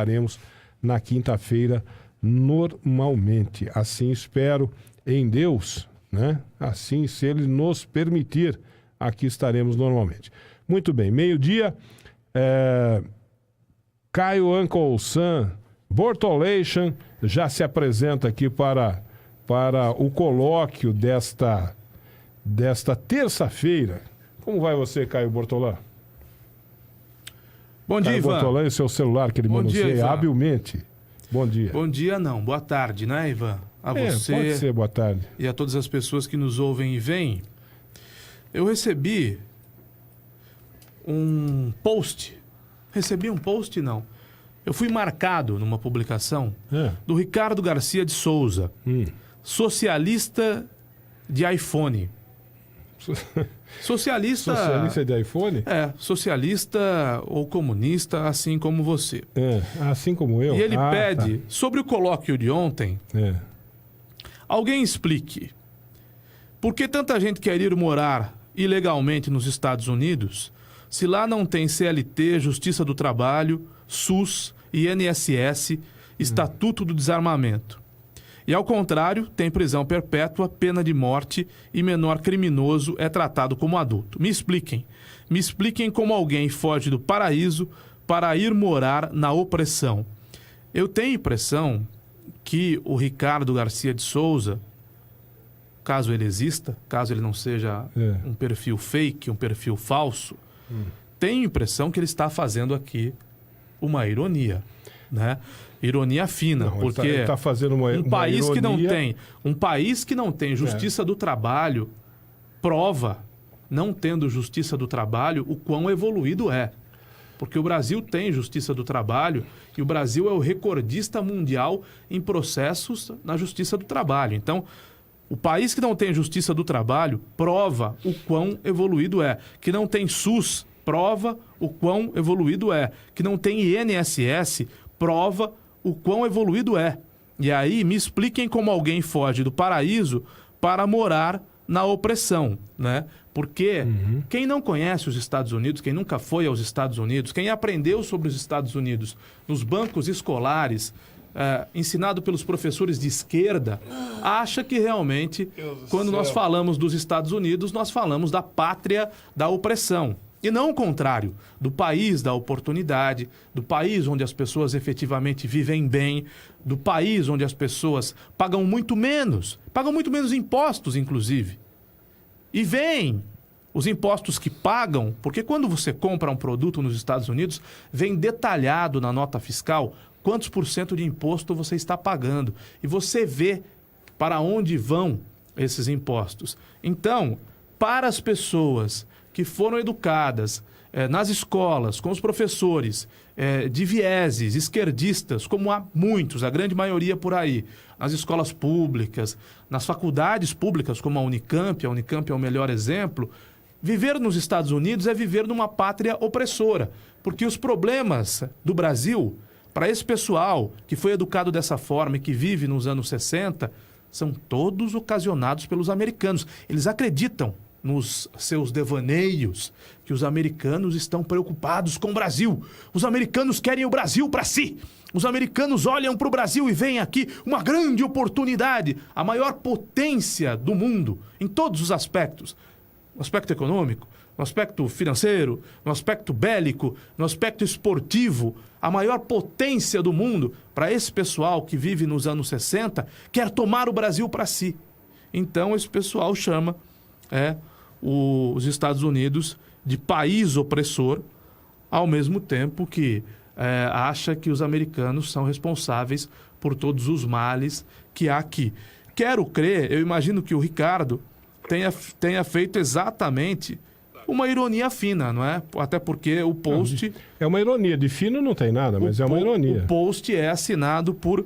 estaremos na quinta-feira normalmente. Assim espero em Deus, né? Assim, se Ele nos permitir, aqui estaremos normalmente. Muito bem, meio-dia, Caio Uncle Sam Bortolation já se apresenta aqui para o colóquio desta terça-feira. Como vai você, Caio Bortolã? Bom dia, Caio Ivan. Bortolã e seu celular que ele manuseia habilmente. Bom dia. Bom dia, não. Boa tarde, né, Ivan? A você pode ser, boa tarde. e a todas as pessoas que nos ouvem e veem. Eu recebi um post. Não. Eu fui marcado numa publicação do Ricardo Garcia de Souza, socialista de iPhone. Socialista de iPhone? Socialista ou comunista, assim como você. Assim como eu? E ele pede, sobre o colóquio de ontem, alguém explique por que tanta gente quer ir morar ilegalmente nos Estados Unidos se lá não tem CLT, Justiça do Trabalho, SUS, INSS, Estatuto do Desarmamento. E, ao contrário, tem prisão perpétua, pena de morte e menor criminoso é tratado como adulto. Me expliquem como alguém foge do paraíso para ir morar na opressão. Eu tenho a impressão que o Ricardo Garcia de Souza, caso ele exista, caso ele não seja um perfil fake, um perfil falso, tenho a impressão que ele está fazendo aqui uma ironia, né? Ironia fina, não, porque ele tá fazendo um país que não tem justiça do trabalho prova, não tendo justiça do trabalho, o quão evoluído é. Porque o Brasil tem justiça do trabalho e o Brasil é o recordista mundial em processos na justiça do trabalho. Então, o país que não tem justiça do trabalho prova o quão evoluído é. Que não tem SUS prova o quão evoluído é. Que não tem INSS prova o quão evoluído é. E aí me expliquem como alguém foge do paraíso para morar na opressão, né? Porque quem não conhece os Estados Unidos, quem nunca foi aos Estados Unidos, quem aprendeu sobre os Estados Unidos nos bancos escolares, ensinado pelos professores de esquerda, acha que realmente, quando nós falamos dos Estados Unidos, nós falamos da pátria da opressão. E não o contrário, do país da oportunidade, do país onde as pessoas efetivamente vivem bem, do país onde as pessoas pagam muito menos impostos, inclusive. E vem os impostos que pagam, porque quando você compra um produto nos Estados Unidos, vem detalhado na nota fiscal quantos % de imposto você está pagando. E você vê para onde vão esses impostos. Então, para as pessoas que foram educadas nas escolas, com os professores, de vieses esquerdistas, como há muitos, a grande maioria por aí, nas escolas públicas, nas faculdades públicas, como a Unicamp é o melhor exemplo, viver nos Estados Unidos é viver numa pátria opressora, porque os problemas do Brasil, para esse pessoal que foi educado dessa forma e que vive nos anos 60, são todos ocasionados pelos americanos. Eles acreditam nos seus devaneios que os americanos estão preocupados com o Brasil. Os americanos querem o Brasil para si. Os americanos olham para o Brasil e veem aqui uma grande oportunidade, a maior potência do mundo, em todos os aspectos. No aspecto econômico, no aspecto financeiro, no aspecto bélico, no aspecto esportivo. A maior potência do mundo, para esse pessoal que vive nos anos 60, quer tomar o Brasil para si. Então, esse pessoal chama os Estados Unidos de país opressor, ao mesmo tempo que acha que os americanos são responsáveis por todos os males que há aqui. Quero crer, eu imagino que o Ricardo tenha feito exatamente uma ironia fina, não é? Até porque o post... É uma ironia, de fino não tem nada, mas é uma ironia. O post é assinado por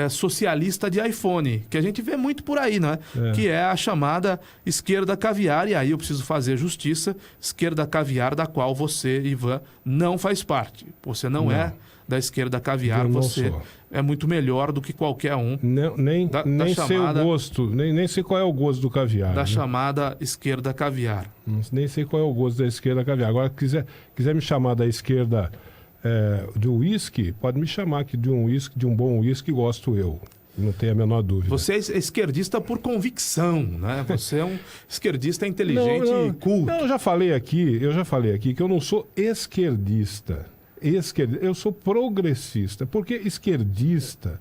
socialista de iPhone, que a gente vê muito por aí, né? Que é a chamada esquerda caviar, e aí eu preciso fazer justiça, esquerda caviar da qual você, Ivan, não faz parte. Você não é da esquerda caviar, você é muito melhor do que qualquer um. Nem sei o gosto, nem sei qual é o gosto do caviar. Da chamada esquerda caviar. Nem sei qual é o gosto da esquerda caviar. Agora, quiser me chamar da esquerda do uísque, pode me chamar que de um bom uísque gosto eu. Não tenho a menor dúvida. Você é esquerdista por convicção, né? Você é um esquerdista inteligente e culto. Não, eu já falei aqui que eu não sou esquerdista. Eu sou progressista. Porque esquerdista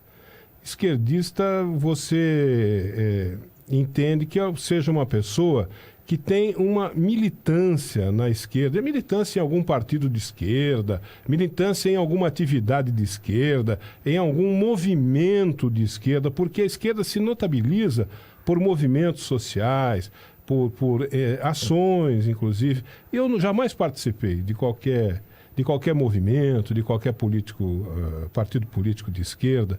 você entende que seja uma pessoa que tem uma militância na esquerda, militância em algum partido de esquerda, militância em alguma atividade de esquerda, em algum movimento de esquerda, porque a esquerda se notabiliza por movimentos sociais, por ações, inclusive. Eu jamais participei de qualquer movimento, de qualquer partido político de esquerda,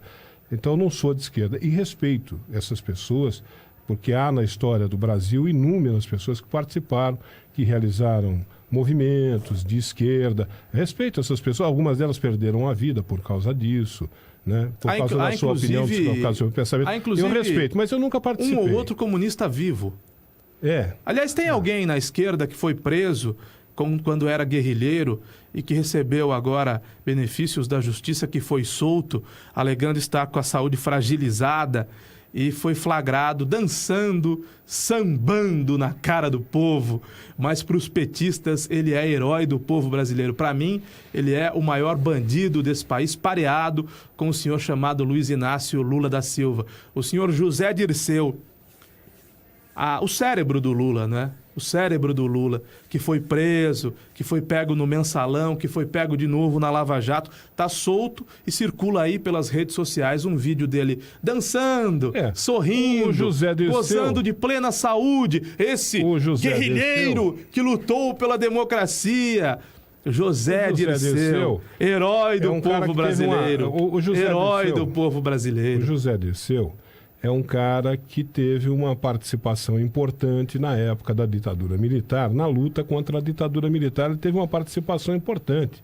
então não sou de esquerda. E respeito essas pessoas, porque há na história do Brasil inúmeras pessoas que participaram, que realizaram movimentos de esquerda. Respeito essas pessoas, algumas delas perderam a vida por causa disso, né? Por causa da sua opinião, por causa do seu pensamento. Eu respeito, mas eu nunca participei. Um ou outro comunista vivo. Aliás, tem alguém na esquerda que foi preso quando era guerrilheiro e que recebeu agora benefícios da justiça, que foi solto, alegando estar com a saúde fragilizada, e foi flagrado dançando, sambando na cara do povo. Mas para os petistas, ele é herói do povo brasileiro. Para mim, ele é o maior bandido desse país, pareado com o senhor chamado Luiz Inácio Lula da Silva. O senhor José Dirceu, o cérebro do Lula, né? O cérebro do Lula, que foi preso, que foi pego no mensalão, que foi pego de novo na Lava Jato, está solto e circula aí pelas redes sociais um vídeo dele dançando, sorrindo, gozando de plena saúde. Esse guerrilheiro que lutou pela democracia. José Dirceu, herói do povo brasileiro. Herói do povo brasileiro. O José Dirceu é um cara que teve uma participação importante na época da ditadura militar, na luta contra a ditadura militar, ele teve uma participação importante.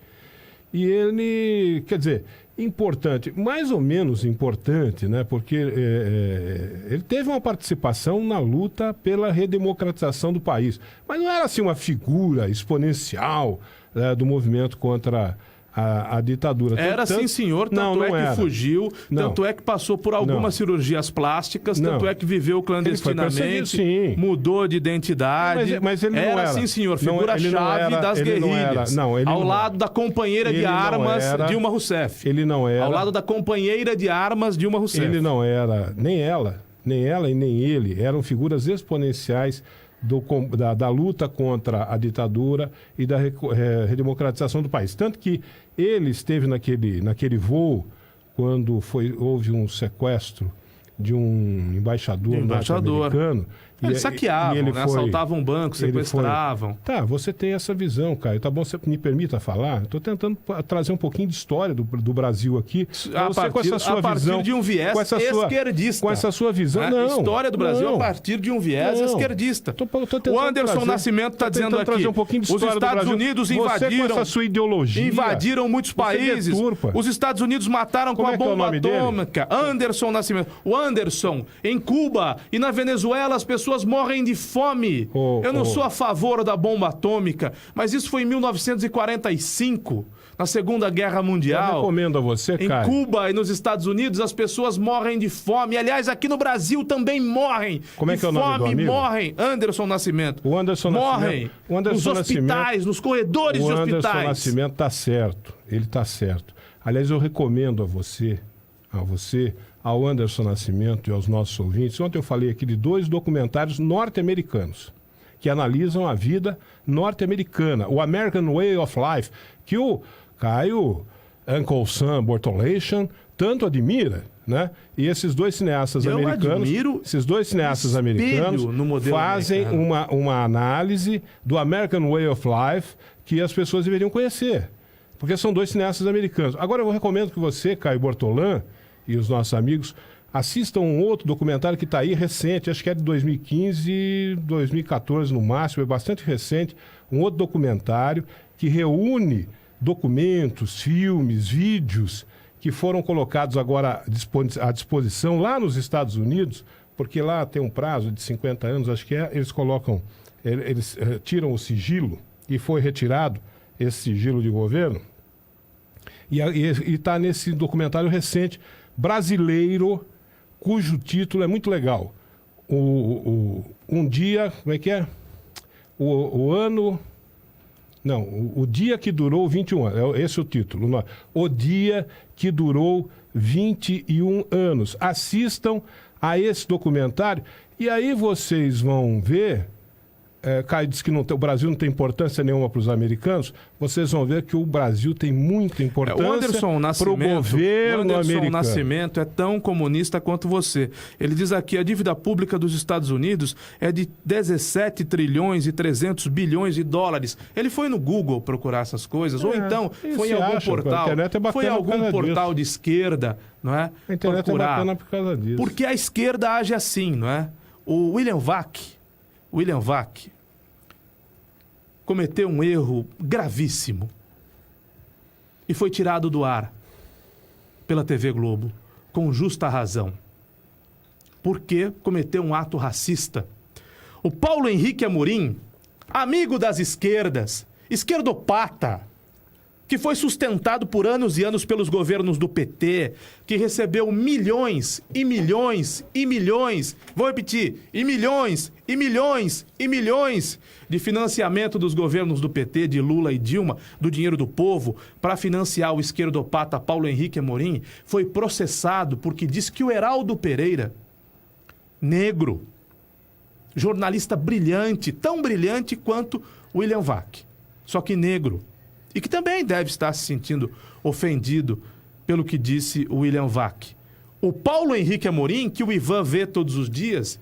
E ele, quer dizer, importante, mais ou menos importante, né? Porque ele teve uma participação na luta pela redemocratização do país, mas não era assim uma figura exponencial, né, do movimento contra a ditadura. Era sim, senhor, tanto é que fugiu, tanto é que passou por algumas cirurgias plásticas, tanto é que viveu clandestinamente, mudou de identidade. Mas ele não era sim, senhor, figura-chave das guerrilhas, ao lado da companheira de armas Dilma Rousseff. Ele não era. Ao lado da companheira de armas Dilma Rousseff. Ele não era, nem ela e nem ele, eram figuras exponenciais da luta contra a ditadura e da redemocratização do país. Tanto que ele esteve naquele voo quando houve um sequestro de um embaixador norte-americano. Eles saqueavam, assaltavam bancos, sequestravam. Tá, você tem essa visão, Caio. Tá bom, você me permita falar? Estou tentando trazer um pouquinho de história do Brasil aqui. A partir de um viés esquerdista. Com essa sua visão, não. História do Brasil a partir de um viés esquerdista. O Anderson Nascimento está dizendo aqui, os Estados Unidos invadiram muitos países. Os Estados Unidos mataram com a bomba atômica. Anderson Nascimento. O Anderson, em Cuba e na Venezuela, as pessoas morrem de fome. Eu não sou a favor da bomba atômica, mas isso foi em 1945, na Segunda Guerra Mundial. Eu recomendo a você, Caio. Em Cuba e nos Estados Unidos, as pessoas morrem de fome. Aliás, aqui no Brasil também morrem. Como é que é o nome do amigo? Morrem. Anderson Nascimento. O Anderson morrem nos hospitais, nos corredores de hospitais. O Anderson Nascimento está certo. Ele está certo. Aliás, eu recomendo a você, ao Anderson Nascimento e aos nossos ouvintes. Ontem eu falei aqui de 2 documentários norte-americanos que analisam a vida norte-americana, o American Way of Life, que o Caio, Uncle Sam Bortolation, tanto admira, né? E esses 2 cineastas americanos fazem uma análise do American Way of Life que as pessoas deveriam conhecer, porque são 2 cineastas americanos. Agora eu recomendo que você, Caio Bortolã, e os nossos amigos assistam um outro documentário que está aí recente, acho que é de 2015, 2014 no máximo, é bastante recente, um outro documentário que reúne documentos, filmes, vídeos que foram colocados agora à disposição lá nos Estados Unidos, porque lá tem um prazo de 50 anos, acho que eles tiram o sigilo, e foi retirado esse sigilo de governo, E está nesse documentário recente, brasileiro, cujo título é muito legal. Um dia, como é que é? O ano... Não, o dia que durou 21 anos, esse é o título. O dia que durou 21 anos. Assistam a esse documentário e aí vocês vão ver... Caio disse que o Brasil não tem importância nenhuma para os americanos. Vocês vão ver que o Brasil tem muita importância para o governo americano. Anderson Nascimento é tão comunista quanto você. Ele diz aqui, a dívida pública dos Estados Unidos é de 17 trilhões e 300 bilhões de dólares. Ele foi no Google procurar essas coisas, ou então foi em algum portal, foi em algum portal de esquerda, não é? A internet procurar. É bacana por causa disso. Porque a esquerda age assim, não é? O William Vac cometeu um erro gravíssimo e foi tirado do ar pela TV Globo, com justa razão, porque cometeu um ato racista. O Paulo Henrique Amorim, amigo das esquerdas, esquerdopata, que foi sustentado por anos e anos pelos governos do PT, que recebeu milhões e milhões e milhões, vou repetir, e milhões e milhões e milhões de financiamento dos governos do PT, de Lula e Dilma, do dinheiro do povo, para financiar o esquerdopata Paulo Henrique Amorim, foi processado porque disse que o Heraldo Pereira, negro, jornalista brilhante, tão brilhante quanto William Vac, só que negro, e que também deve estar se sentindo ofendido pelo que disse o William Vac. O Paulo Henrique Amorim, que o Ivan vê todos os dias,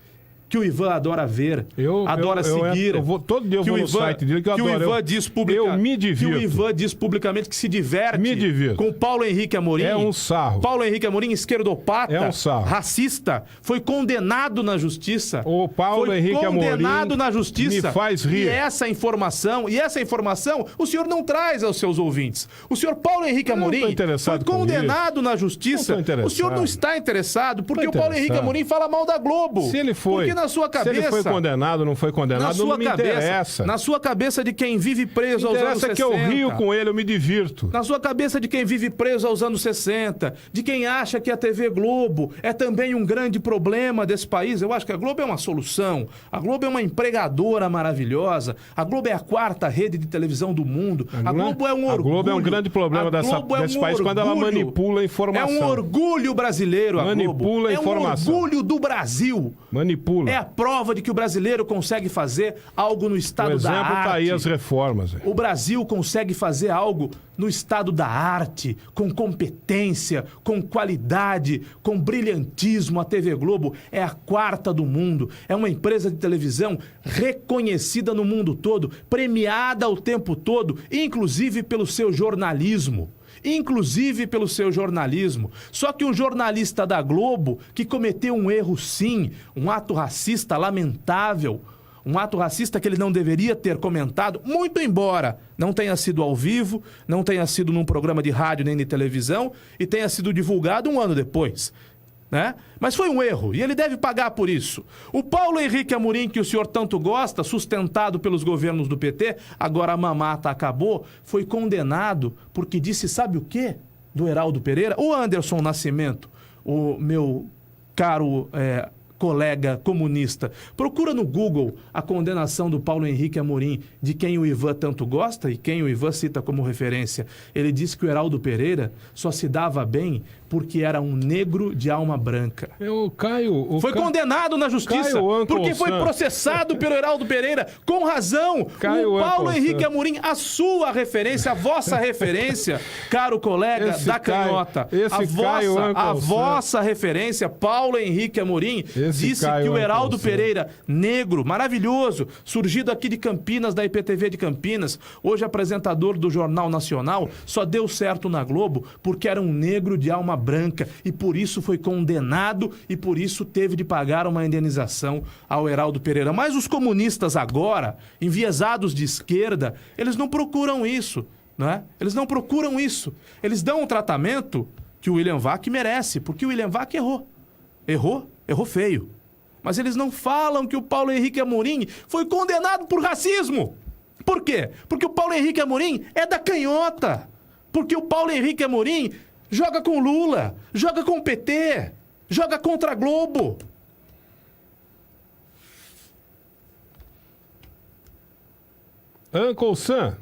que o Ivan adora ver, adora seguir. Todo dia eu vou no site dele que eu adoro. O Ivan diz publicamente, eu me divirto. Que o Ivan diz publicamente que se diverte com o Paulo Henrique Amorim. É um sarro. Paulo Henrique Amorim, esquerdopata, é um sarro. Racista, foi condenado na justiça. O Paulo Henrique Amorim condenado na justiça. Me faz rir. E essa informação o senhor não traz aos seus ouvintes. O senhor Paulo Henrique Amorim foi condenado na justiça. O senhor não está interessado porque o Paulo Henrique Amorim fala mal da Globo. Se ele foi... Na sua cabeça, se ele foi condenado, não foi condenado, não me interessa. Na sua cabeça de quem vive preso aos anos 60. Interessa que eu rio com ele, eu me divirto. Na sua cabeça de quem vive preso aos anos 60, de quem acha que a TV Globo é também um grande problema desse país. Eu acho que a Globo é uma solução. A Globo é uma empregadora maravilhosa. A Globo é a 4ª rede de televisão do mundo. A Globo é um orgulho. A Globo é um grande problema desse país quando ela manipula a informação. É um orgulho brasileiro, a Globo. Manipula a informação. É um orgulho do Brasil. Manipula. É a prova de que o brasileiro consegue fazer algo no estado da arte. O exemplo tá aí as reformas. O Brasil consegue fazer algo no estado da arte, com competência, com qualidade, com brilhantismo. A TV Globo é a 4ª do mundo. É uma empresa de televisão reconhecida no mundo todo, premiada o tempo todo, inclusive pelo seu jornalismo. Só que um jornalista da Globo que cometeu um erro sim, um ato racista lamentável, um ato racista que ele não deveria ter comentado, muito embora não tenha sido ao vivo, não tenha sido num programa de rádio nem de televisão e tenha sido divulgado um ano depois. Né? Mas foi um erro e ele deve pagar por isso. O Paulo Henrique Amorim, que o senhor tanto gosta, sustentado pelos governos do PT, agora a mamata acabou, foi condenado porque disse, sabe o quê? Do Heraldo Pereira? O Anderson Nascimento, o meu caro colega comunista, procura no Google a condenação do Paulo Henrique Amorim, de quem o Ivan tanto gosta e quem o Ivan cita como referência. Ele disse que o Heraldo Pereira só se dava bem porque era um negro de alma branca. Foi condenado na justiça porque foi processado pelo Heraldo Pereira, com razão. O Paulo Henrique Amorim, a sua referência, a vossa referência, caro colega da canhota, a vossa referência, Paulo Henrique Amorim, disse que o Heraldo Pereira, negro, maravilhoso, surgido aqui de Campinas, da IPTV de Campinas, hoje apresentador do Jornal Nacional, só deu certo na Globo porque era um negro de alma branca e por isso foi condenado e por isso teve de pagar uma indenização ao Heraldo Pereira. Mas os comunistas agora, enviesados de esquerda, eles não procuram isso, né? Eles não procuram isso. Eles dão um tratamento que o William Vac merece, porque o William Vac errou. Errou feio. Mas eles não falam que o Paulo Henrique Amorim foi condenado por racismo. Por quê? Porque o Paulo Henrique Amorim é da canhota. Porque o Paulo Henrique Amorim joga com Lula, joga com o PT, joga contra a Globo. Uncle Sam,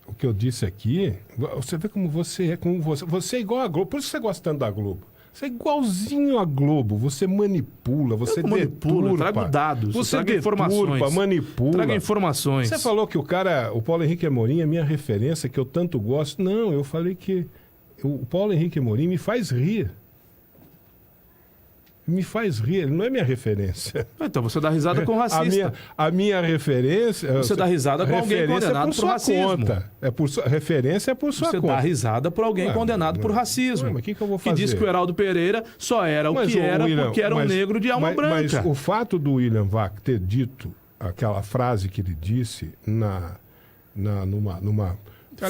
o que eu disse aqui, você vê como você é, você é igual a Globo, por isso que você gosta tanto da Globo. Você é igualzinho a Globo, você manipula, você deturpa. Eu trago dados, você trago informações. Manipula. Trago informações. Você falou que o Paulo Henrique Amorim é minha referência, que eu tanto gosto. Não, eu falei que o Paulo Henrique Amorim me faz rir. Me faz rir, ele não é minha referência. Então você dá risada com o racista. A minha referência... Você dá risada com alguém condenado por racismo. Referência é por sua conta. Você dá risada por alguém condenado por racismo. Mas que eu vou fazer? Que diz que o Heraldo Pereira só era o que era porque era um negro de alma branca. Mas o fato do William Vac ter dito aquela frase que ele disse numa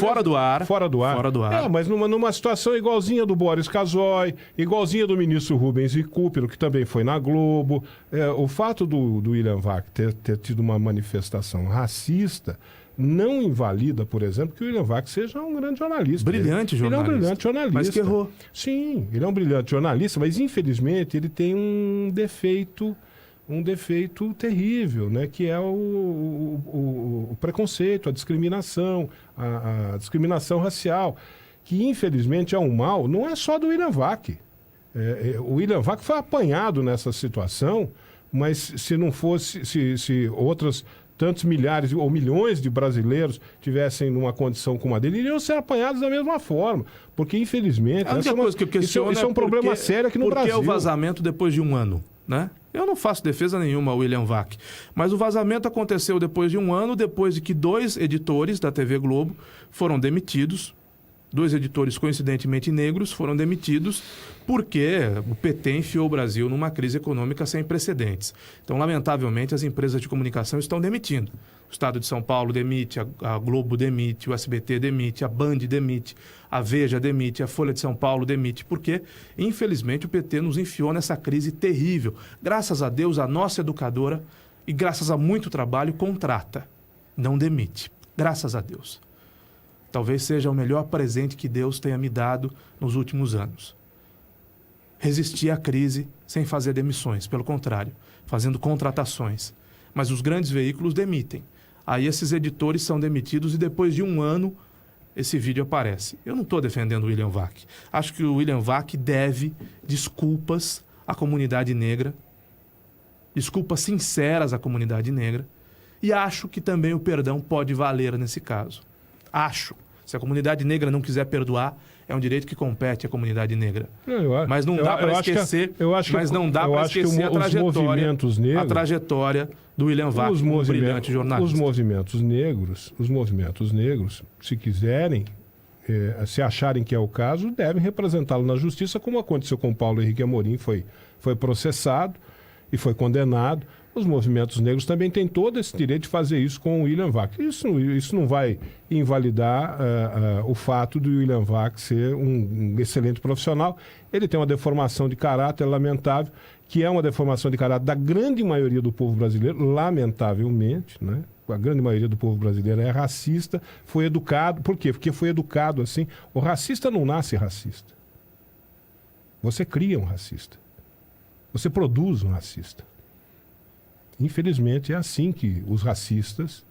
Fora do ar. Fora do ar. Mas numa situação igualzinha do Boris Casoy, igualzinha do ministro Rubens Recupero, que também foi na Globo. O fato do William Vac ter tido uma manifestação racista não invalida, por exemplo, que o William Vac seja um grande jornalista. Brilhante jornalista. Ele é um brilhante jornalista. Mas que errou. Sim, ele é um brilhante jornalista, mas infelizmente ele tem um defeito terrível, né? Que é o preconceito, a discriminação, a discriminação racial, que infelizmente é um mal, não é só do William Vac. O William Vac foi apanhado nessa situação, mas se não fosse, se outras tantos milhares ou milhões de brasileiros tivessem numa condição como a dele, iriam ser apanhados da mesma forma, porque infelizmente isso é um problema sério aqui no Brasil. Por que o vazamento depois de um ano, né? Eu não faço defesa nenhuma ao William Vac, mas o vazamento aconteceu depois de um ano, depois de que 2 editores da TV Globo foram demitidos, 2 editores coincidentemente negros foram demitidos porque o PT enfiou o Brasil numa crise econômica sem precedentes. Então, lamentavelmente, as empresas de comunicação estão demitindo. O Estado de São Paulo demite, a Globo demite, o SBT demite, a Band demite, a Veja demite, a Folha de São Paulo demite, porque, infelizmente, o PT nos enfiou nessa crise terrível. Graças a Deus, a nossa educadora, e graças a muito trabalho, contrata, não demite. Graças a Deus. Talvez seja o melhor presente que Deus tenha me dado nos últimos anos. Resistir à crise sem fazer demissões, pelo contrário, fazendo contratações. Mas os grandes veículos demitem. Aí esses editores são demitidos e depois de um ano esse vídeo aparece. Eu não estou defendendo o William Vac. Acho que o William Vac deve desculpas à comunidade negra, desculpas sinceras à comunidade negra, e acho que também o perdão pode valer nesse caso. Acho. Se a comunidade negra não quiser perdoar, é um direito que compete à comunidade negra. Mas não dá para esquecer, a trajetória do William Vac, um brilhante jornalista. Os movimentos negros, se quiserem, se acharem que é o caso, devem representá-lo na justiça, como aconteceu com o Paulo Henrique Amorim, foi processado e foi condenado. Os movimentos negros também têm todo esse direito de fazer isso com o William Vac. Isso não vai invalidar o fato do William Vac ser um excelente profissional. Ele tem uma deformação de caráter lamentável, que é uma deformação de caráter da grande maioria do povo brasileiro, lamentavelmente, né? A grande maioria do povo brasileiro é racista, foi educado. Por quê? Porque foi educado assim. O racista não nasce racista. Você cria um racista. Você produz um racista. Infelizmente, é assim que os racistas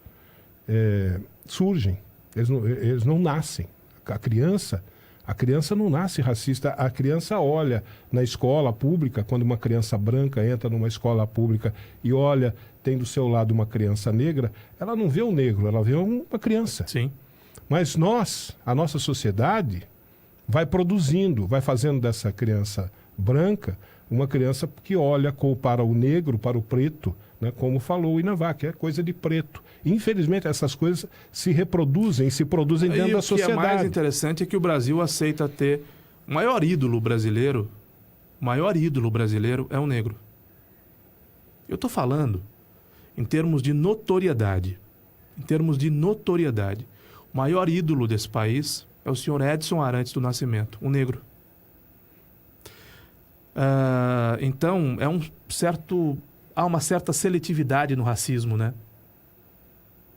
surgem. Eles não nascem. A criança não nasce racista. A criança olha na escola pública, quando uma criança branca entra numa escola pública e olha, tem do seu lado uma criança negra, ela não vê um negro, ela vê uma criança. Sim. Mas a nossa sociedade, vai produzindo, vai fazendo dessa criança branca uma criança que olha para o negro, para o preto, né, como falou o William Vac, é coisa de preto. Infelizmente, essas coisas se produzem dentro da sociedade. O que é mais interessante é que o Brasil aceita ter o maior ídolo brasileiro é o negro. Eu estou falando em termos de notoriedade. O maior ídolo desse país é o senhor Edson Arantes do Nascimento, um negro. Então, há uma certa seletividade no racismo, né?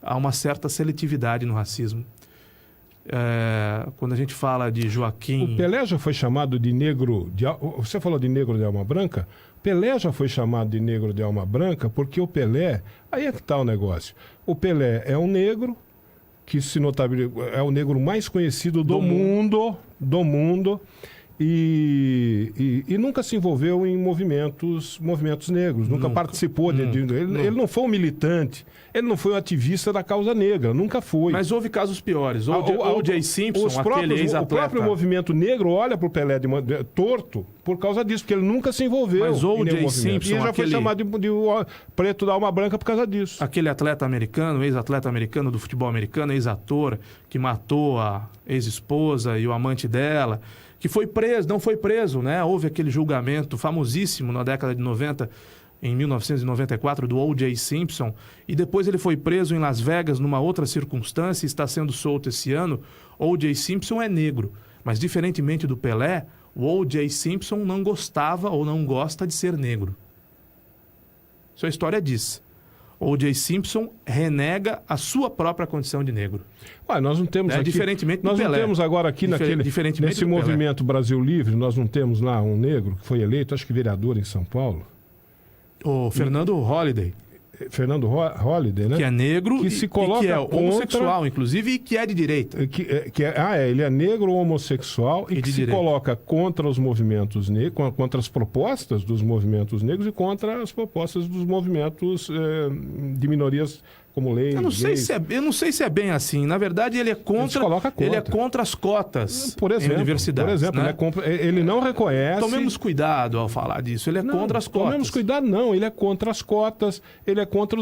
há uma certa seletividade no racismo. Quando a gente fala de Joaquim... O Pelé já foi chamado de negro... Você falou de negro de alma branca? Pelé já foi chamado de negro de alma branca porque o Pelé... Aí é que está o negócio. O Pelé é um negro que se notabiliza... É o negro mais conhecido do mundo. E nunca se envolveu em movimentos negros, nunca participou ele não foi um militante, ele não foi um ativista da causa negra, nunca foi. Mas houve casos piores. O.J. Simpson, aquele ex-atleta. O próprio movimento negro olha para o Pelé de torto por causa disso, porque ele nunca se envolveu. Mas O.J. Simpson, e ele já foi chamado de preto da alma branca por causa disso. Aquele atleta americano, ex-atleta americano do futebol americano, ex-ator, que matou a ex-esposa e o amante dela, que foi preso, não foi preso, né? Houve aquele julgamento famosíssimo na década de 90, em 1994, do O.J. Simpson, e depois ele foi preso em Las Vegas numa outra circunstância e está sendo solto esse ano. O.J. Simpson é negro, mas diferentemente do Pelé, o O.J. Simpson não gostava ou não gosta de ser negro. Isso a história diz. O.J. Simpson renega a sua própria condição de negro. Nós não temos aqui... Diferentemente do Nós Pelé. não temos agora aqui nesse movimento Brasil Livre, nós não temos lá um negro que foi eleito, acho que vereador em São Paulo. O Fernando Holliday. Fernando Holliday, né? Que é negro que se coloca e que é contra... homossexual, inclusive, e que é de direita. Ele é negro homossexual e que se coloca contra os movimentos negros, contra as propostas dos movimentos negros e contra as propostas dos movimentos de minorias como leis. Eu não sei se é bem assim. Na verdade, ele é contra as cotas em universidades. Por exemplo, né? ele não reconhece... Tomemos cuidado ao falar disso. Ele é contra as cotas. Tomemos cuidado, não. Ele é contra as cotas, ele é contra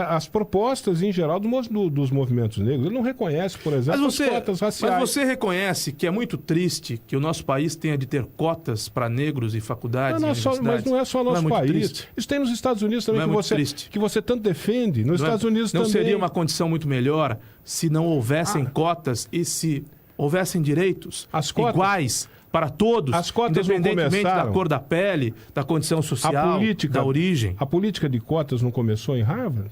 as propostas em geral dos movimentos negros. Ele não reconhece, por exemplo, as cotas raciais. Mas você reconhece que é muito triste que o nosso país tenha de ter cotas para negros em faculdades e universidades? Mas não é só nosso país. Triste. Isso tem nos Estados Unidos também, que você tanto defende. Nos Estados Unidos não também. Seria uma condição muito melhor se não houvessem cotas e se houvessem direitos iguais para todos, independentemente da cor da pele, da condição social, da origem? A política de cotas não começou em Harvard?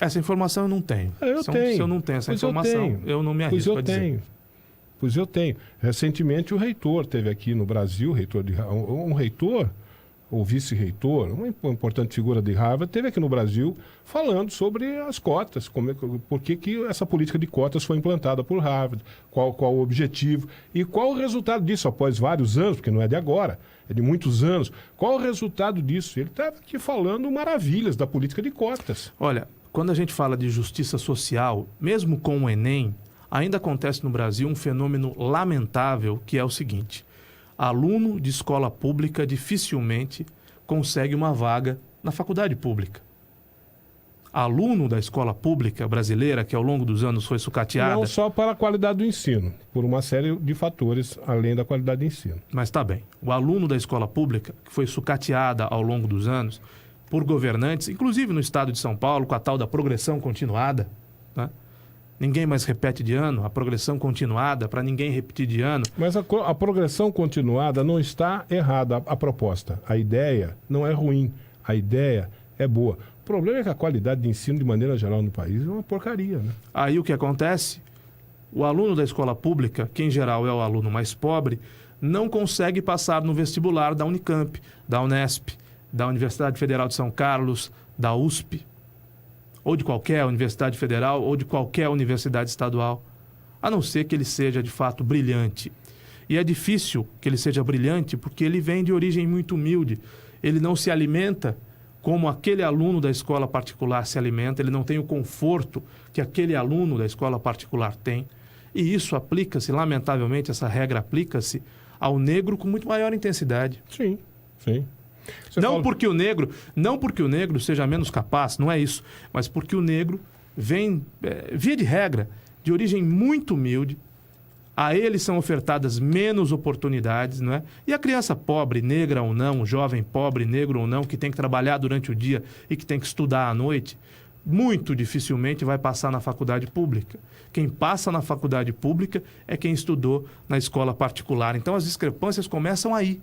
Essa informação eu não tenho. Se eu não tenho essa informação, eu não me arrisco a dizer. Pois eu tenho. Recentemente o reitor teve aqui no Brasil, um reitor, ou vice-reitor, uma importante figura de Harvard, teve aqui no Brasil falando sobre as cotas, por que essa política de cotas foi implantada por Harvard, qual o objetivo e qual o resultado disso após vários anos, porque não é de agora, é de muitos anos. Qual o resultado disso? Ele estava aqui falando maravilhas da política de cotas. Olha, quando a gente fala de justiça social, mesmo com o Enem, ainda acontece no Brasil um fenômeno lamentável, que é o seguinte: aluno de escola pública dificilmente consegue uma vaga na faculdade pública. Aluno da escola pública brasileira, que ao longo dos anos foi sucateada... Não só para a qualidade do ensino, por uma série de fatores além da qualidade do ensino. Mas está bem. O aluno da escola pública, que foi sucateada ao longo dos anos por governantes, inclusive no estado de São Paulo, com a tal da progressão continuada, né? Ninguém mais repete de ano, a progressão continuada, para ninguém repetir de ano. Mas a progressão continuada não está errada, a proposta. A ideia não é ruim, a ideia é boa. O problema é que a qualidade de ensino, de maneira geral, no país é uma porcaria, né? Aí o que acontece? O aluno da escola pública, que em geral é o aluno mais pobre, não consegue passar no vestibular da Unicamp, da Unesp, da Universidade Federal de São Carlos, da USP, ou de qualquer universidade federal, ou de qualquer universidade estadual, a não ser que ele seja, de fato, brilhante. E é difícil que ele seja brilhante porque ele vem de origem muito humilde. Ele não se alimenta como aquele aluno da escola particular se alimenta, ele não tem o conforto que aquele aluno da escola particular tem. E isso aplica-se, lamentavelmente, essa regra aplica-se ao negro com muito maior intensidade. Sim, sim. Não porque o negro seja menos capaz, não é isso, mas porque o negro vem, via de regra, de origem muito humilde, a ele são ofertadas menos oportunidades, não é? E a criança pobre, negra ou não, o jovem pobre, negro ou não, que tem que trabalhar durante o dia e que tem que estudar à noite, muito dificilmente vai passar na faculdade pública. Quem passa na faculdade pública é quem estudou na escola particular. Então as discrepâncias começam aí.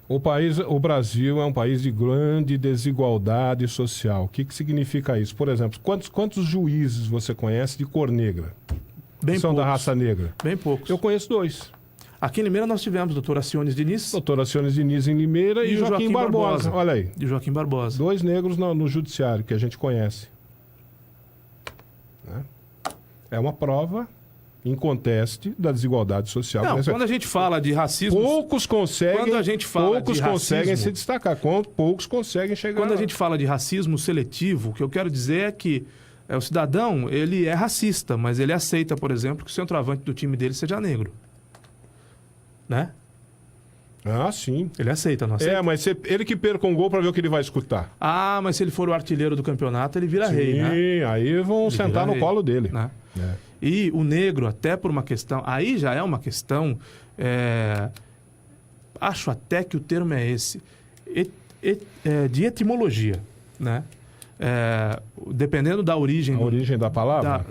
O Brasil é um país de grande desigualdade social. O que significa isso? Por exemplo, quantos juízes você conhece de cor negra? Bem são poucos. Da raça negra? Bem poucos. Eu conheço 2. Aqui em Limeira nós tivemos a doutora Ciones Diniz. Doutora Ciones Diniz em Limeira e Joaquim Barbosa. Olha aí. E Joaquim Barbosa. 2 negros no judiciário que a gente conhece. Né? É uma prova inconteste da desigualdade social. Não, quando a gente fala de racismo... Poucos conseguem, quando a gente fala de racismo, conseguem se destacar, poucos conseguem chegar... Quando a gente fala de racismo seletivo, o que eu quero dizer é que o cidadão, ele é racista, mas ele aceita, por exemplo, que o centroavante do time dele seja negro. Né? Ah, sim. Ele aceita, não aceita? Mas ele que perca um gol para ver o que ele vai escutar. Ah, mas se ele for o artilheiro do campeonato, ele vira rei, né? Sim, aí vão Ele sentar no rei, colo dele. Né? E o negro, até por uma questão... Aí já é uma questão... acho até que o termo é esse. De etimologia, né? Dependendo da origem... A origem da palavra?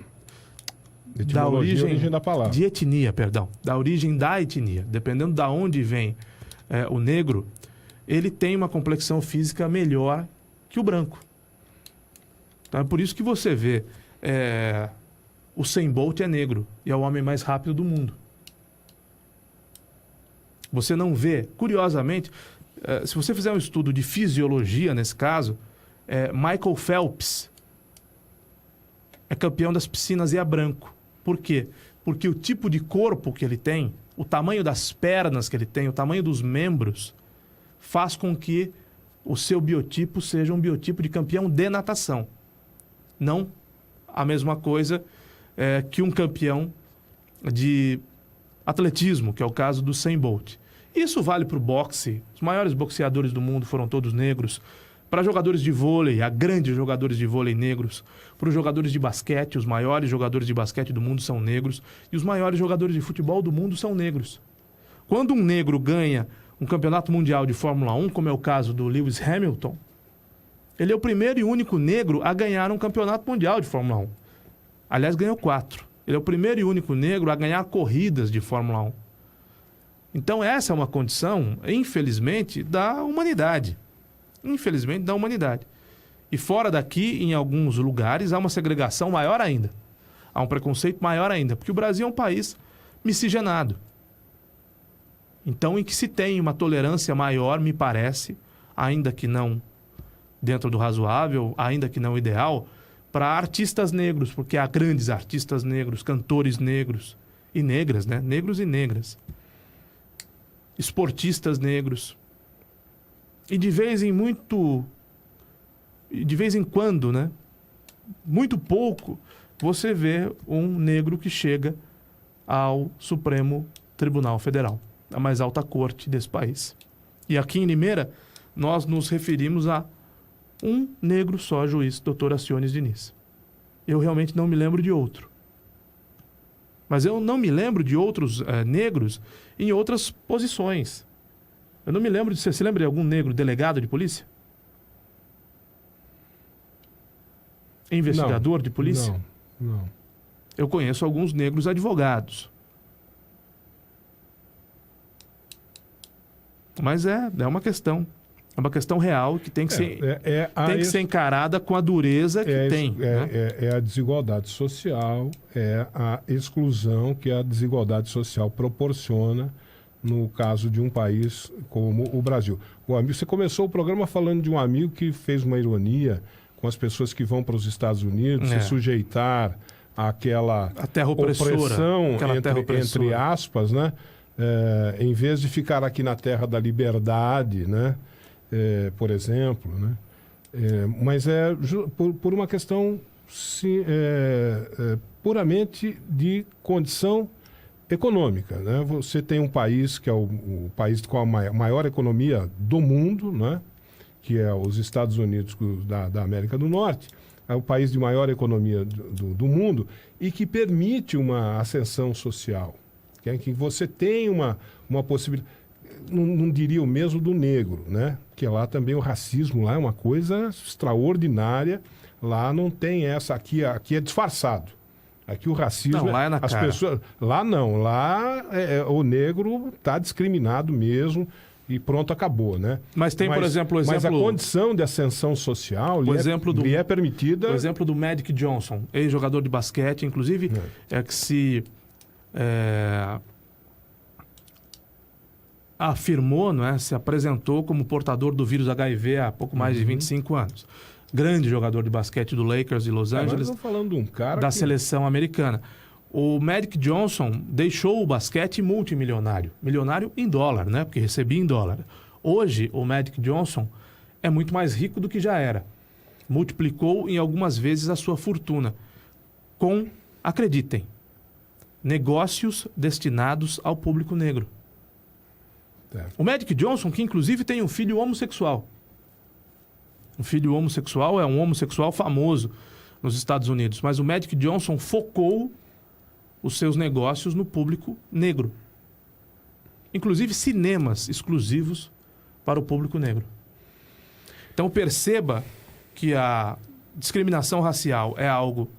Da origem da palavra. De etnia, perdão. Da origem da etnia. Dependendo da onde vem o negro, ele tem uma complexão física melhor que o branco. Então é por isso que você vê... o Usain Bolt é negro e é o homem mais rápido do mundo. Você não vê, curiosamente, se você fizer um estudo de fisiologia nesse caso, Michael Phelps é campeão das piscinas e é branco. Por quê? Porque o tipo de corpo que ele tem, o tamanho das pernas que ele tem, o tamanho dos membros, faz com que o seu biotipo seja um biotipo de campeão de natação. Não a mesma coisa que um campeão de atletismo, que é o caso do Usain Bolt. Isso vale para o boxe. Os maiores boxeadores do mundo foram todos negros. Para jogadores de vôlei, há grandes jogadores de vôlei negros. Para os jogadores de basquete, os maiores jogadores de basquete do mundo são negros. E os maiores jogadores de futebol do mundo são negros. Quando um negro ganha um campeonato mundial de Fórmula 1, como é o caso do Lewis Hamilton, ele é o primeiro e único negro a ganhar um campeonato mundial de Fórmula 1. Aliás, ganhou 4. Ele é o primeiro e único negro a ganhar corridas de Fórmula 1. Então, essa é uma condição, infelizmente, da humanidade. Infelizmente, da humanidade. E fora daqui, em alguns lugares, há uma segregação maior ainda. Há um preconceito maior ainda. Porque o Brasil é um país miscigenado. Então, em que se tem uma tolerância maior, me parece, ainda que não dentro do razoável, ainda que não ideal, para artistas negros, porque há grandes artistas negros, cantores negros e negras, né? Negros e negras. Esportistas negros. E de vez em quando, né? Muito pouco, você vê um negro que chega ao Supremo Tribunal Federal, a mais alta corte desse país. E aqui em Limeira, nós nos referimos a um negro só juiz, doutora Ciones Diniz. Eu realmente não me lembro de outro. Mas eu não me lembro de outros negros em outras posições. Eu não me lembro de... Você se lembra de algum negro delegado de polícia? Investigador de polícia? Não. Eu conheço alguns negros advogados. Mas é uma questão. É uma questão real que tem que ser encarada com a dureza que tem. É a desigualdade social, é a exclusão que a desigualdade social proporciona no caso de um país como o Brasil. Você começou o programa falando de um amigo que fez uma ironia com as pessoas que vão para os Estados Unidos se sujeitar àquela opressão, entre aspas, né? Em vez de ficar aqui na terra da liberdade, né? Por exemplo, né? Mas por uma questão puramente de condição econômica, né? Você tem um país que é o país com a maior economia do mundo, né? Que é os Estados Unidos da América do Norte, é o país de maior economia do mundo e que permite uma ascensão social, que você tem uma possibilidade, não diria o mesmo do negro, né? Que lá também o racismo lá é uma coisa extraordinária, lá não tem essa, aqui é disfarçado. Aqui o racismo... Não, lá é na cara. Lá não, lá o negro está discriminado mesmo, e pronto, acabou, né? Mas tem, por exemplo, Mas a condição de ascensão social lhe é permitida... O exemplo do Magic Johnson, ex-jogador de basquete, inclusive, que se afirmou, né, se apresentou como portador do vírus HIV há pouco mais de 25 anos. Grande jogador de basquete do Lakers de Los Angeles, falando de um cara da seleção americana. O Magic Johnson deixou o basquete multimilionário. Milionário em dólar, né? Porque recebia em dólar. Hoje, o Magic Johnson é muito mais rico do que já era. Multiplicou em algumas vezes a sua fortuna. Com, acreditem, negócios destinados ao público negro. O Magic Johnson, que inclusive tem um filho homossexual. Um filho homossexual é um homossexual famoso nos Estados Unidos. Mas o Magic Johnson focou os seus negócios no público negro. Inclusive cinemas exclusivos para o público negro. Então perceba que a discriminação racial é algo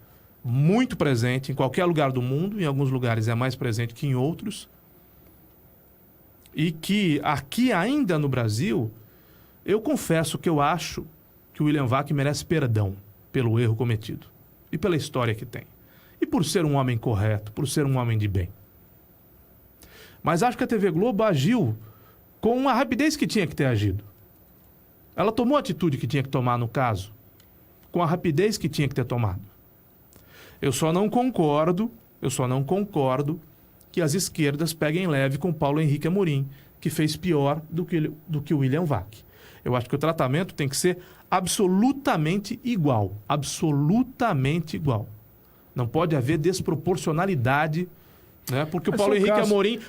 muito presente em qualquer lugar do mundo, em alguns lugares é mais presente que em outros, e que aqui ainda no Brasil, eu confesso que eu acho que o William Vac merece perdão pelo erro cometido e pela história que tem. E por ser um homem correto, por ser um homem de bem. Mas acho que a TV Globo agiu com a rapidez que tinha que ter agido. Ela tomou a atitude que tinha que tomar no caso, com a rapidez que tinha que ter tomado. Eu só não concordo que as esquerdas peguem leve com Paulo Henrique Amorim, que fez pior do que o William Vac. Eu acho que o tratamento tem que ser absolutamente igual. Absolutamente igual. Não pode haver desproporcionalidade, né? Porque o Paulo Henrique Amorim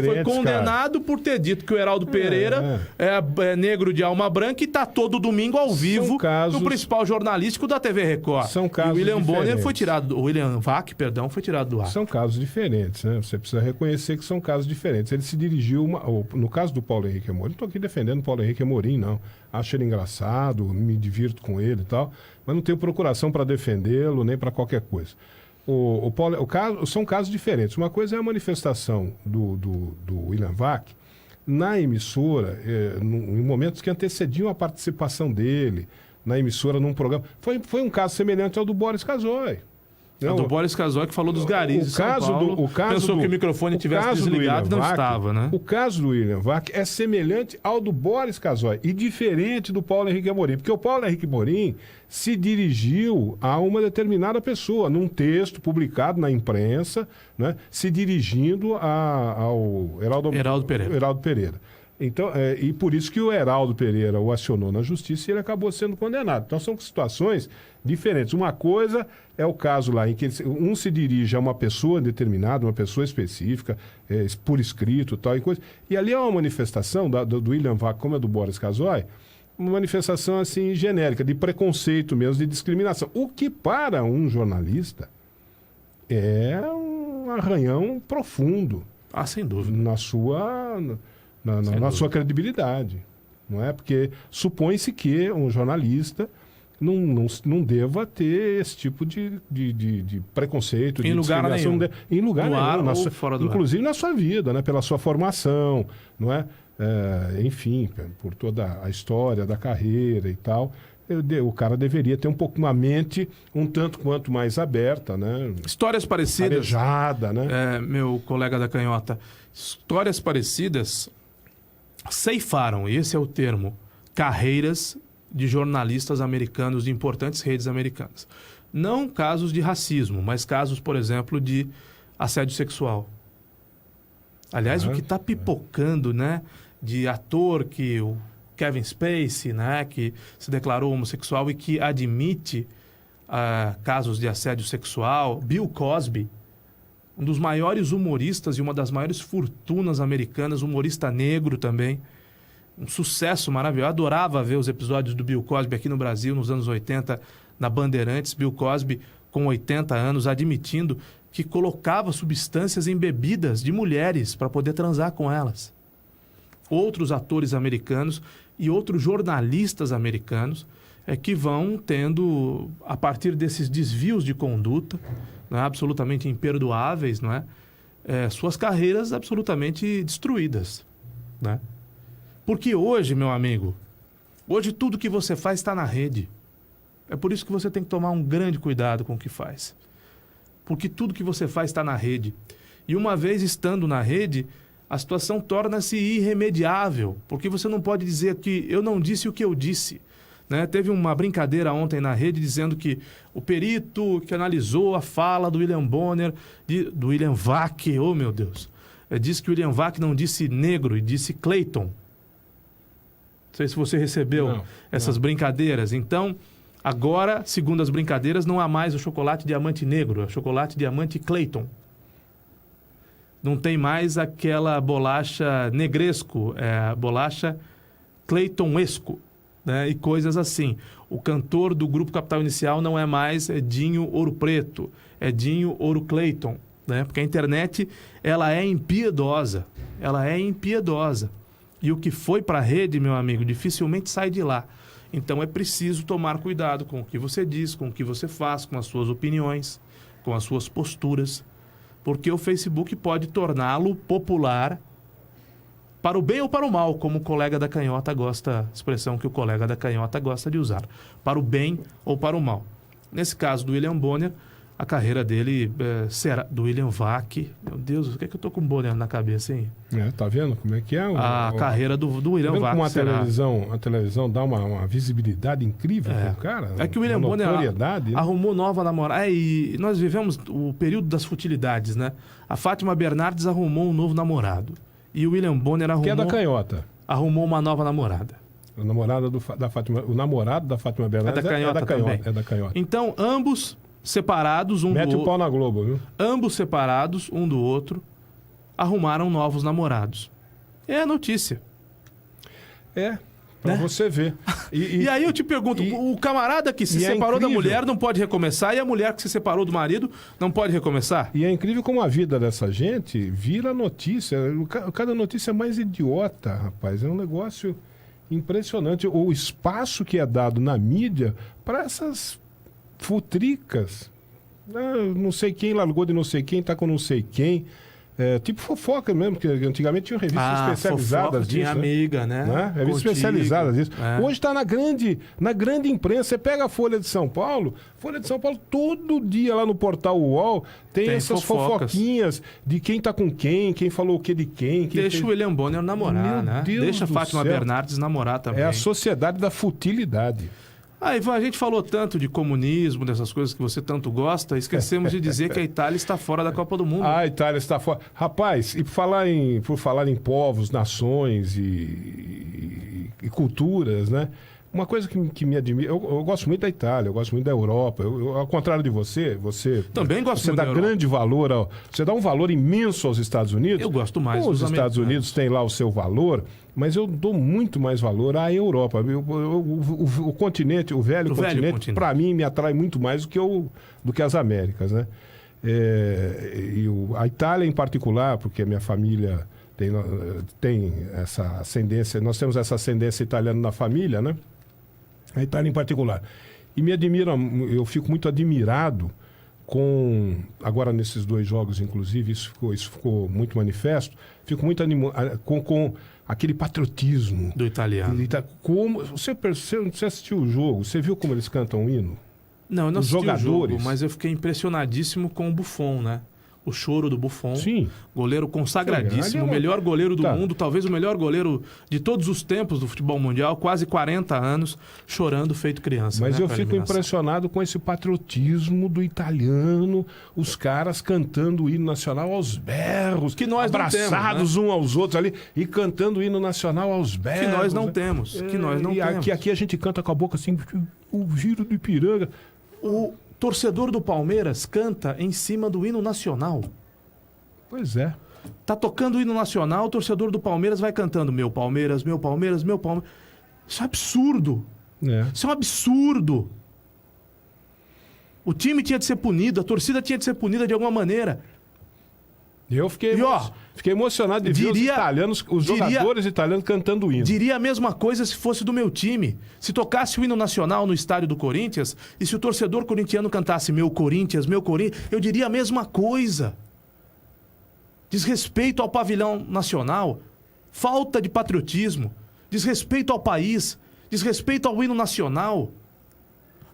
foi condenado por ter dito que o Heraldo Pereira é negro de alma branca e está todo domingo ao vivo no principal jornalístico da TV Record. São casos e o William diferentes. Bonner foi tirado, o William Vac, perdão, foi tirado do ar. São casos diferentes, né? Você precisa reconhecer que são casos diferentes. Ele se dirigiu, no caso do Paulo Henrique Amorim, não estou aqui defendendo o Paulo Henrique Amorim, não. Acho ele engraçado, me divirto com ele e tal, mas não tenho procuração para defendê-lo nem para qualquer coisa. São casos diferentes. Uma coisa é a manifestação do William Vac na emissora, em momentos que antecediam a participação dele na emissora, num programa. Foi um caso semelhante ao do Boris Casoy. Do Boris Casoy, que falou dos garis de São Paulo, pensou que o microfone tivesse desligado e não estava, né? O caso do William Vac é semelhante ao do Boris Casoy e diferente do Paulo Henrique Amorim, porque o Paulo Henrique Amorim se dirigiu a uma determinada pessoa, num texto publicado na imprensa, né, se dirigindo ao Heraldo Pereira. Então, e por isso que o Heraldo Pereira o acionou na justiça e ele acabou sendo condenado. Então são situações diferentes. Uma coisa é o caso lá em que um se dirige a uma pessoa determinada, uma pessoa específica, por escrito tal e coisa. E ali é uma manifestação do William Vac, como é do Boris Casoy, uma manifestação assim genérica, de preconceito mesmo, de discriminação. O que para um jornalista é um arranhão profundo. Sem dúvida. Na sua credibilidade, não é? Porque supõe-se que um jornalista não deva ter esse tipo de preconceito, de discriminação. Em lugar nenhum. Inclusive na sua vida, né? Pela sua formação, não é? Enfim, por toda a história da carreira e tal. O cara deveria ter uma mente um tanto quanto mais aberta, né? Histórias parecidas. Arejada, né? Meu colega da canhota. Histórias parecidas ceifaram, esse é o termo, carreiras de jornalistas americanos de importantes redes americanas. Não casos de racismo, mas casos, por exemplo, de assédio sexual. Aliás, o que está pipocando, né, de ator que o Kevin Spacey, né, que se declarou homossexual e que admite casos de assédio sexual. Bill Cosby, um dos maiores humoristas e uma das maiores fortunas americanas, humorista negro também. Um sucesso maravilhoso. Eu adorava ver os episódios do Bill Cosby aqui no Brasil, nos anos 80, na Bandeirantes. Bill Cosby, com 80 anos, admitindo que colocava substâncias em bebidas de mulheres para poder transar com elas. Outros atores americanos e outros jornalistas americanos que vão tendo, a partir desses desvios de conduta, né, absolutamente imperdoáveis, não é? Suas carreiras absolutamente destruídas, né? Porque hoje, meu amigo, hoje tudo que você faz está na rede. É por isso que você tem que tomar um grande cuidado com o que faz. Porque tudo que você faz está na rede. E uma vez estando na rede, a situação torna-se irremediável. Porque você não pode dizer que eu não disse o que eu disse. Né? Teve uma brincadeira ontem na rede dizendo que o perito que analisou a fala do William Bonner, do William Vac, oh meu Deus, disse que o William Vac não disse negro e disse Clayton. Não sei se você recebeu essas brincadeiras. Então, agora, segundo as brincadeiras, não há mais o chocolate diamante negro, é o chocolate diamante Clayton. Não tem mais aquela bolacha negresco, é a bolacha Claytonesco. Né, e coisas assim. O cantor do Grupo Capital Inicial não é mais Dinho Ouro Preto, é Dinho Ouro Clayton, né? Porque a internet, ela é impiedosa, E o que foi para a rede, meu amigo, dificilmente sai de lá. Então é preciso tomar cuidado com o que você diz, com o que você faz, com as suas opiniões, com as suas posturas, porque o Facebook pode torná-lo popular para o bem ou para o mal, como o colega da canhota gosta, expressão que o colega da canhota gosta de usar. Para o bem ou para o mal. Nesse caso do William Bonner, a carreira dele será... Do William Vac. Meu Deus, o que é que eu tô com Bonner na cabeça, hein? Tá vendo como é que é? A carreira do William Vac como será... a televisão dá uma visibilidade incrível pro cara. É que o William Bonner arrumou nova namorada. E nós vivemos o período das futilidades, né? A Fátima Bernardes arrumou um novo namorado. E o William Bonner arrumou... Que é da canhota. Arrumou uma nova namorada. O namorado da Fátima Bernardes é da canhota. Então, ambos separados um do outro... Mete o pau na Globo, viu? Ambos separados um do outro, arrumaram novos namorados. É a notícia. Pra você ver. E aí eu te pergunto, o camarada que se separou da mulher não pode recomeçar e a mulher que se separou do marido não pode recomeçar? E é incrível como a vida dessa gente vira notícia. Cada notícia é mais idiota, rapaz. É um negócio impressionante. O espaço que é dado na mídia para essas futricas. Não sei quem largou de não sei quem, tá com não sei quem. Tipo fofoca mesmo, que antigamente tinha revistas especializadas disso. Tinha amiga, né? Revistas especializadas disso. Hoje está na grande imprensa. Você pega a Folha de São Paulo, todo dia lá no portal UOL tem essas fofoquinhas de quem tá com quem falou o que de quem. Deixa o William Bonner namorar, né? Deixa a Fátima Bernardes namorar também. É a sociedade da futilidade. Ivan, a gente falou tanto de comunismo, dessas coisas que você tanto gosta, esquecemos de dizer que a Itália está fora da Copa do Mundo. A Itália está fora. Rapaz, e por falar em povos, nações e culturas, né? Uma coisa que me admira... Eu gosto muito da Itália, eu gosto muito da Europa. Ao contrário de você também gosto muito da Europa. Você dá grande valor... Você dá um valor imenso aos Estados Unidos. Eu gosto mais dos Estados Unidos têm lá o seu valor, mas eu dou muito mais valor à Europa. O continente, o velho continente, para mim, me atrai muito mais do que as Américas, né? A Itália em particular, porque a minha família tem essa ascendência... Nós temos essa ascendência italiana na família, né? A Itália em particular. E eu fico muito admirado agora nesses 2 jogos, inclusive, isso ficou muito manifesto, fico muito animado com aquele patriotismo do italiano. Como você assistiu o jogo, você viu como eles cantam o hino? Não, eu não assisti o jogo, mas eu fiquei impressionadíssimo com o Buffon, né? O choro do Buffon. Sim. Goleiro consagradíssimo, o melhor goleiro do mundo, talvez o melhor goleiro de todos os tempos do futebol mundial, quase 40 anos, chorando feito criança. Mas eu fico impressionado com esse patriotismo do italiano, os caras cantando o hino nacional aos berros, que nós abraçados uns aos outros ali, e cantando o hino nacional aos berros. Que nós não temos, Aqui a gente canta com a boca assim, o giro do Ipiranga. O torcedor do Palmeiras canta em cima do hino nacional. Pois é. Tá tocando o hino nacional, o torcedor do Palmeiras vai cantando meu Palmeiras, meu Palmeiras, meu Palmeiras. Isso é absurdo. Isso é um absurdo. O time tinha de ser punido, a torcida tinha de ser punida de alguma maneira. Eu fiquei emocionado de ver os jogadores italianos cantando o hino. Diria a mesma coisa se fosse do meu time. Se tocasse o hino nacional no estádio do Corinthians e se o torcedor corintiano cantasse meu Corinthians, eu diria a mesma coisa. Desrespeito ao pavilhão nacional, falta de patriotismo. desrespeito ao país, desrespeito ao hino nacional.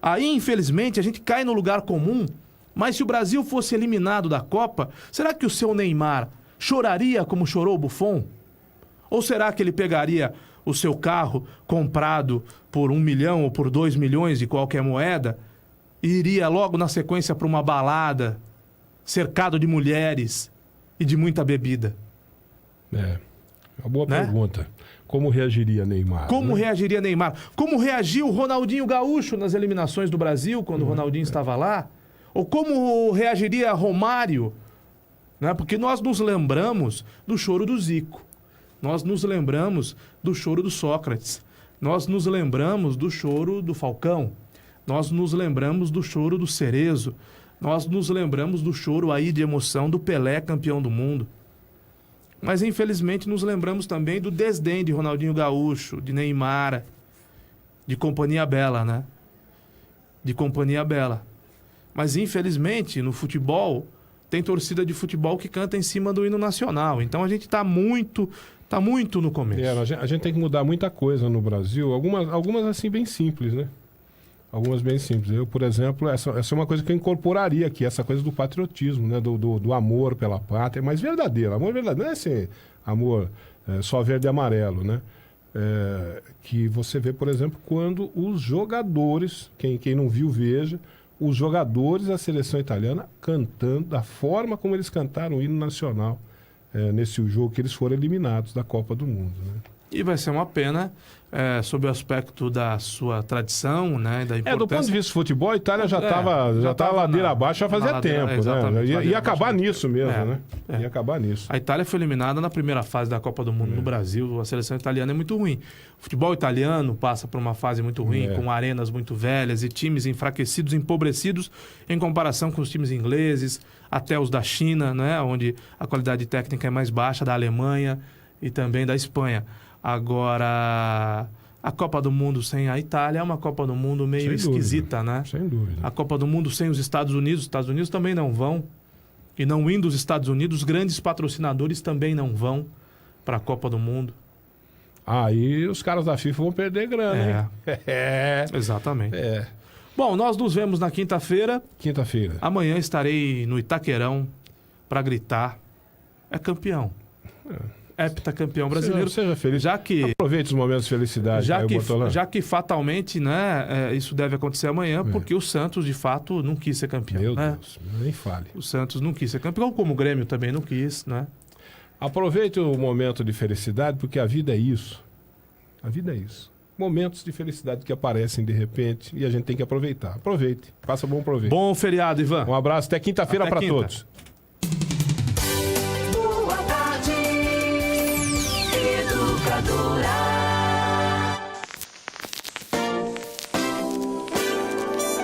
Aí, infelizmente, a gente cai no lugar comum, mas se o Brasil fosse eliminado da Copa, será que o seu Neymar choraria como chorou o Buffon? Ou será que ele pegaria o seu carro comprado por 1 milhão ou por 2 milhões de qualquer moeda e iria logo na sequência para uma balada, cercado de mulheres e de muita bebida? É uma boa pergunta. Como reagiria Neymar? Como reagiria Neymar? Como reagiu o Ronaldinho Gaúcho nas eliminações do Brasil, quando o Ronaldinho estava lá? Ou como reagiria Romário? Né? Porque nós nos lembramos do choro do Zico. Nós nos lembramos do choro do Sócrates. Nós nos lembramos do choro do Falcão. Nós nos lembramos do choro do Cerezo. Nós nos lembramos do choro aí de emoção do Pelé, campeão do mundo. Mas, infelizmente, nos lembramos também do desdém de Ronaldinho Gaúcho, de Neymar, de Companhia Bela, né? De Companhia Bela. Mas, infelizmente, no futebol, tem torcida de futebol que canta em cima do hino nacional. Então, a gente está muito no começo. A gente tem que mudar muita coisa no Brasil. Algumas assim, bem simples, né? Algumas bem simples. Eu, por exemplo, essa é uma coisa que eu incorporaria aqui, essa coisa do patriotismo, né? Do amor pela pátria, mas verdadeiro. Amor verdadeiro, não é esse amor só verde e amarelo, né? Que você vê, por exemplo, quando os jogadores, quem não viu, veja, os jogadores da seleção italiana cantando, da forma como eles cantaram o hino nacional nesse jogo que eles foram eliminados da Copa do Mundo, né? E vai ser uma pena, sob o aspecto da sua tradição, né, da importância. Do ponto de vista do futebol, a Itália já estava ladeira abaixo já fazia tempo, né? Ia acabar nisso mesmo, né? Ia acabar nisso. A Itália foi eliminada na primeira fase da Copa do Mundo no Brasil. A seleção italiana é muito ruim. O futebol italiano passa por uma fase muito ruim, com arenas muito velhas e times enfraquecidos, empobrecidos, em comparação com os times ingleses, até os da China, né, onde a qualidade técnica é mais baixa, da Alemanha e também da Espanha. Agora, a Copa do Mundo sem a Itália é uma Copa do Mundo meio esquisita, né? Sem dúvida. A Copa do Mundo sem os Estados Unidos também não vão. E não indo os Estados Unidos, grandes patrocinadores também não vão para a Copa do Mundo. Aí os caras da FIFA vão perder grana, hein? Exatamente. Bom, nós nos vemos na quinta-feira. Quinta-feira. Amanhã estarei no Itaquerão para gritar. É campeão. Heptacampeão brasileiro. Seja feliz. Aproveite os momentos de felicidade. Já que fatalmente, né, isso deve acontecer amanhã, porque o Santos, de fato, não quis ser campeão. Meu né? Deus, nem fale. O Santos não quis ser campeão, como o Grêmio também não quis, né? Aproveite o momento de felicidade, porque a vida é isso. A vida é isso. Momentos de felicidade que aparecem de repente e a gente tem que aproveitar. Aproveite. Faça bom proveito. Bom feriado, Ivan. Um abraço. Até quinta-feira para todos.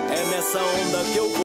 É nessa onda que eu